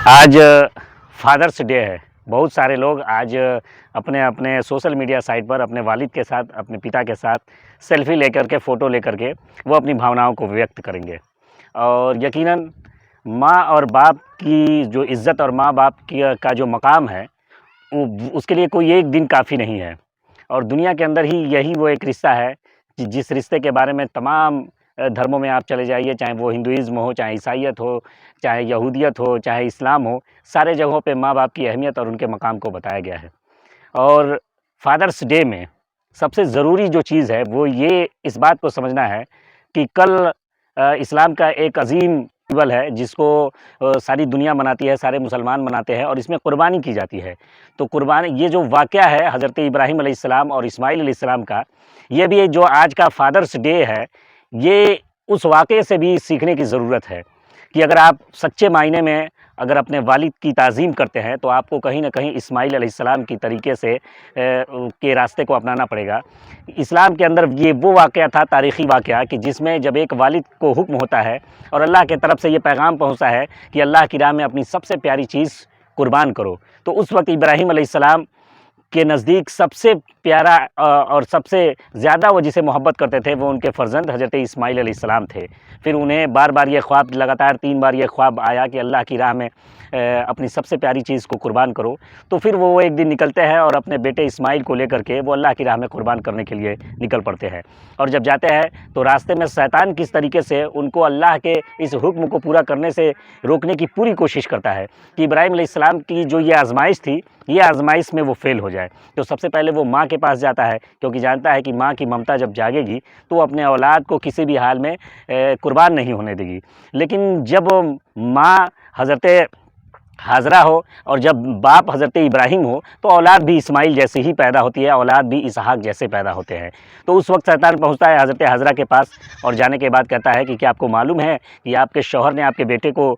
آج فادرس ڈے ہے۔ بہت سارے لوگ آج اپنے اپنے سوشل میڈیا سائٹ پر اپنے والد کے ساتھ، اپنے پتا کے ساتھ سیلفی لے کر کے، فوٹو لے کر کے وہ اپنی بھاوناؤں کو ویکت کریں گے۔ اور یقیناً ماں اور باپ کی جو عزت اور ماں باپ کا جو مقام ہے، اس کے لیے کوئی ایک دن کافی نہیں ہے۔ اور دنیا کے اندر ہی یہی وہ ایک رشتہ ہے جس رشتے کے بارے میں تمام دھرموں میں آپ چلے جائیے، چاہے وہ ہندوازم ہو، چاہے عیسائیت ہو، چاہے یہودیت ہو، چاہے اسلام ہو، سارے جگہوں پہ ماں باپ کی اہمیت اور ان کے مقام کو بتایا گیا ہے۔ اور فادرس ڈے میں سب سے ضروری جو چیز ہے وہ یہ اس بات کو سمجھنا ہے کہ کل اسلام کا ایک عظیم فیسٹیول ہے جس کو ساری دنیا مناتی ہے، سارے مسلمان مناتے ہیں، اور اس میں قربانی کی جاتی ہے۔ تو قربانی، یہ جو واقعہ ہے حضرت ابراہیم علیہ السلام اور اسماعیل علیہ السلام کا، یہ بھی جو آج کا فادرس ڈے ہے، یہ اس واقعے سے بھی سیکھنے کی ضرورت ہے کہ اگر آپ سچے معنی میں اگر اپنے والد کی تعظیم کرتے ہیں تو آپ کو کہیں نہ کہیں اسماعیل علیہ السلام کی طریقے سے کے راستے کو اپنانا پڑے گا۔ اسلام کے اندر یہ وہ واقعہ تھا، تاریخی واقعہ، کہ جس میں جب ایک والد کو حکم ہوتا ہے اور اللہ کی طرف سے یہ پیغام پہنچتا ہے کہ اللہ کی راہ میں اپنی سب سے پیاری چیز قربان کرو، تو اس وقت ابراہیم علیہ السلام کے نزدیک سب سے پیارا اور سب سے زیادہ وہ جسے محبت کرتے تھے وہ ان کے فرزند حضرت اسماعیل علیہ السلام تھے۔ پھر انہیں بار بار یہ خواب، لگاتار 3 بار یہ خواب آیا کہ اللہ کی راہ میں اپنی سب سے پیاری چیز کو قربان کرو۔ تو پھر وہ ایک دن نکلتے ہیں اور اپنے بیٹے اسماعیل کو لے کر کے وہ اللہ کی راہ میں قربان کرنے کے لیے نکل پڑتے ہیں۔ اور جب جاتے ہیں تو راستے میں شیطان کس طریقے سے ان کو اللہ کے اس حکم کو پورا کرنے سے روکنے کی پوری کوشش کرتا ہے کہ ابراہیم علیہ السلام کی جو یہ آزمائش تھی، یہ آزمائش میں وہ فیل ہو جائے۔ تو سب سے پہلے وہ ماں کے پاس جاتا ہے، کیونکہ جانتا ہے کہ ماں کی ممتا جب جاگے گی تو وہ اپنے اولاد کو کسی بھی حال میں قربان نہیں ہونے دے گی۔ لیکن جب ماں حضرت حاجرہ ہو اور جب باپ حضرت ابراہیم ہو تو اولاد بھی اسماعیل جیسے ہی پیدا ہوتی ہے، اولاد بھی اسحاق جیسے پیدا ہوتے ہیں۔ تو اس وقت شیطان پہنچتا ہے حضرت حاجرہ کے پاس اور جانے کے بعد کہتا ہے کہ کیا آپ کو معلوم ہے کہ آپ کے شوہر نے آپ کے بیٹے کو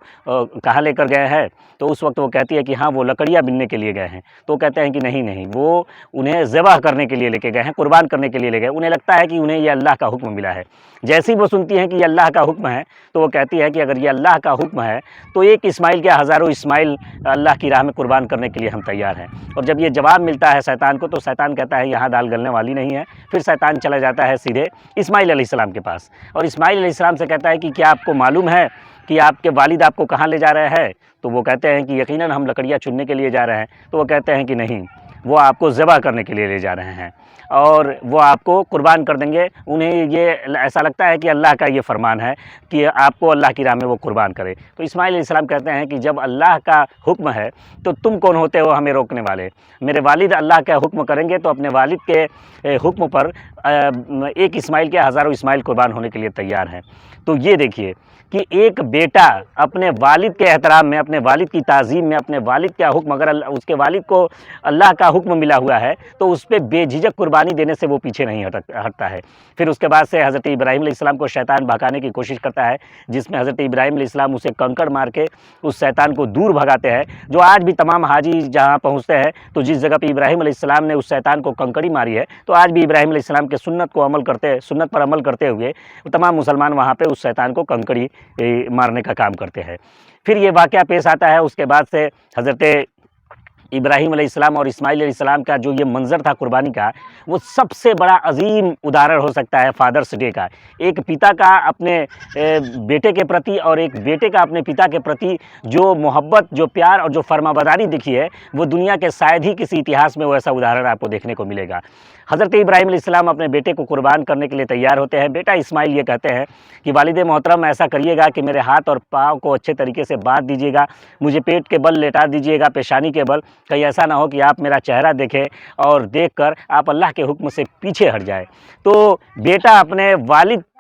کہاں لے کر گئے ہیں؟ تو اس وقت وہ کہتی ہے کہ ہاں، وہ لکڑیاں بننے کے لیے گئے ہیں۔ تو کہتے ہیں کہ نہیں، وہ انہیں ذبح کرنے کے لیے لے کے گئے ہیں، قربان کرنے کے لیے لے گئے۔ انہیں لگتا ہے کہ انہیں یہ اللہ کا حکم ملا ہے۔ جیسے ہی وہ سنتی ہیں کہ یہ اللہ کا حکم ہے تو وہ کہتی ہے کہ اگر یہ اللہ کا حکم ہے تو ایک اسماعیل کے ہزاروں اسماعیل اللہ کی راہ میں قربان کرنے کے لیے ہم تیار ہیں۔ اور جب یہ جواب ملتا ہے شیطان کو تو شیطان کہتا ہے یہاں دال گلنے والی نہیں ہے۔ پھر شیطان چلا جاتا ہے سیدھے اسماعیل علیہ السلام کے پاس اور اسماعیل علیہ السلام سے کہتا ہے کہ کیا آپ کو معلوم ہے کہ آپ کے والد آپ کو کہاں لے جا رہے ہیں؟ تو وہ کہتے ہیں کہ یقیناً ہم لکڑیاں چننے کے لیے جا رہے ہیں۔ تو وہ کہتے ہیں کہ نہیں، وہ آپ کو ذبح کرنے کے لیے لے جا رہے ہیں اور وہ آپ کو قربان کر دیں گے۔ انہیں یہ ایسا لگتا ہے کہ اللہ کا یہ فرمان ہے کہ آپ کو اللہ کی راہ میں وہ قربان کرے۔ تو اسماعیل علیہ السلام کہتے ہیں کہ جب اللہ کا حکم ہے تو تم کون ہوتے ہو ہمیں روکنے والے؟ میرے والد اللہ کا حکم کریں گے تو اپنے والد کے حکم پر ایک اسماعیل کے ہزاروں اسماعیل قربان ہونے کے لیے تیار ہیں۔ تو یہ دیکھیے کہ ایک بیٹا اپنے والد کے احترام میں، اپنے والد کی تعظیم میں، اپنے والد کا حکم، اگر اس کے والد کو اللہ کا حکم ملا ہوا ہے تو اس پہ بے جھجک قربانی دینے سے وہ پیچھے نہیں ہٹتا ہے۔ پھر اس کے بعد سے حضرت ابراہیم علیہ السلام کو شیطان بھگانے کی کوشش کرتا ہے، جس میں حضرت ابراہیم علیہ السلام اسے کنکڑ مار کے اس شیطان کو دور بھگاتے ہیں۔ جو آج بھی تمام حاجی جہاں پہنچتے ہیں تو جس جگہ پہ ابراہیم علیہ السلام نے اس شیطان کو کنکڑی ماری ہے تو آج بھی ابراہیم علیہ السلام کے سنت پر عمل کرتے ہوئے تمام مسلمان وہاں پہ اس شیطان کو کنکڑی مارنے کا کام کرتے ہیں۔ پھر یہ واقعہ پیش آتا ہے، اس کے بعد سے حضرت ابراہیم علیہ السلام اور اسماعیل علیہ السلام کا جو یہ منظر تھا قربانی کا، وہ سب سے بڑا عظیم اداہرن ہو سکتا ہے فادرس ڈے کا۔ ایک پتا کا اپنے بیٹے کے پرتی اور ایک بیٹے کا اپنے پتا کے پرتی جو محبت، جو پیار اور جو فرمانبرداری دکھی ہے، وہ دنیا کے شاید ہی کسی اتہاس میں وہ ایسا اداہرن آپ کو دیکھنے کو ملے گا۔ حضرت ابراہیم علیہ السلام اپنے بیٹے کو قربان کرنے کے لیے تیار ہوتے ہیں۔ بیٹا اسماعیل یہ کہتے ہیں کہ والد محترم ایسا کریے گا کہ میرے ہاتھ اور پاؤں کو اچھے طریقے سے باندھ دیجیے گا، مجھے پیٹ کے بل لیٹا دیجیے گا، پیشانی کے بل، کہیں ایسا نہ ہو کہ آپ میرا چہرہ دیکھیں اور دیکھ کر آپ اللہ کے حکم سے پیچھے ہٹ جائے۔ تو بیٹا اپنے والد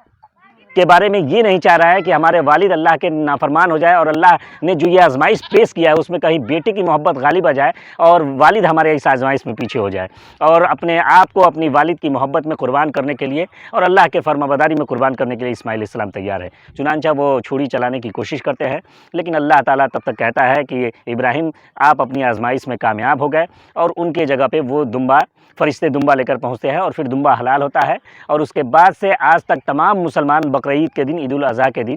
کے بارے میں یہ نہیں چاہ رہا ہے کہ ہمارے والد اللہ کے نافرمان ہو جائے اور اللہ نے جو یہ آزمائش پیش کیا ہے اس میں کہیں بیٹے کی محبت غالب آ جائے اور والد ہمارے اس آزمائش میں پیچھے ہو جائے، اور اپنے آپ کو اپنی والد کی محبت میں قربان کرنے کے لیے اور اللہ کے فرمانبرداری میں قربان کرنے کے لیے اسماعیل علیہ السلام تیار ہے۔ چنانچہ وہ چھری چلانے کی کوشش کرتے ہیں، لیکن اللہ تعالیٰ تب تک کہتا ہے کہ ابراہیم آپ اپنی آزمائش میں کامیاب ہو گئے، اور ان کے جگہ پہ وہ دمبا، فرشتے دمبا لے کر پہنچتے ہیں اور پھر دمبا حلال ہوتا ہے۔ اور اس کے بعد سے آج تک تمام مسلمان بقرعید کے دن، عید الاضحیٰ کے دن